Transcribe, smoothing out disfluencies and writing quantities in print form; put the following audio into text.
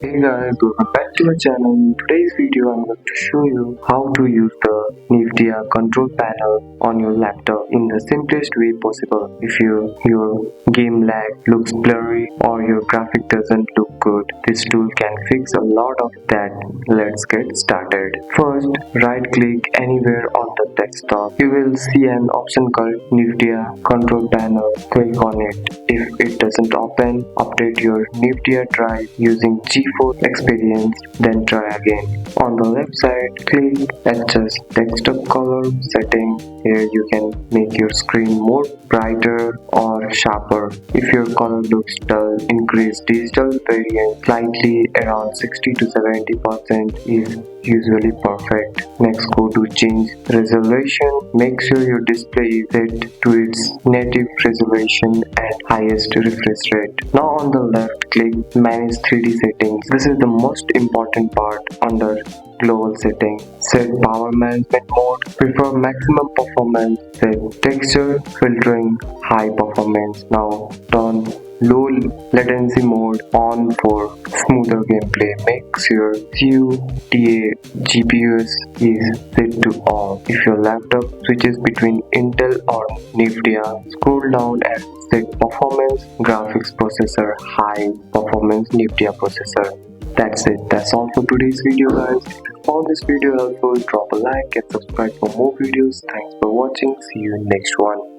Hey guys, welcome back to my channel. In today's video, I'm going to show you how to use the Nvidia control panel on your laptop in the simplest way possible. If your game lag looks blurry or your graphic doesn't look good, this tool can fix a lot of that. Let's get started. First, right click anywhere on the desktop. You will see an option called Nvidia control panel. Click on it. If it doesn't open, update your Nvidia drive using GeForce Experience, then try again. On the left side, click Adjust Desktop Color Setting. Here you can make your screen more brighter or sharper. If your color looks dull, increase digital variance slightly around 60 to 70% is usually perfect. Next, go to change resolution. Make sure your display is set to its native resolution and highest refresh rate. Now on the left, click manage 3D settings. This is the most important part under global setting. Set power management mode, prefer maximum performance. Set texture filtering high performance. Now turn low latency mode on for smoother gameplay. Make sure CUDA GPUs is set to on. If your laptop switches between Intel or Nvidia, scroll down and set performance graphics processor high performance Nvidia processor. That's it. That's all for today's video guys. If you found this video helpful, drop a like and subscribe for more videos. Thanks for watching. See you in next one.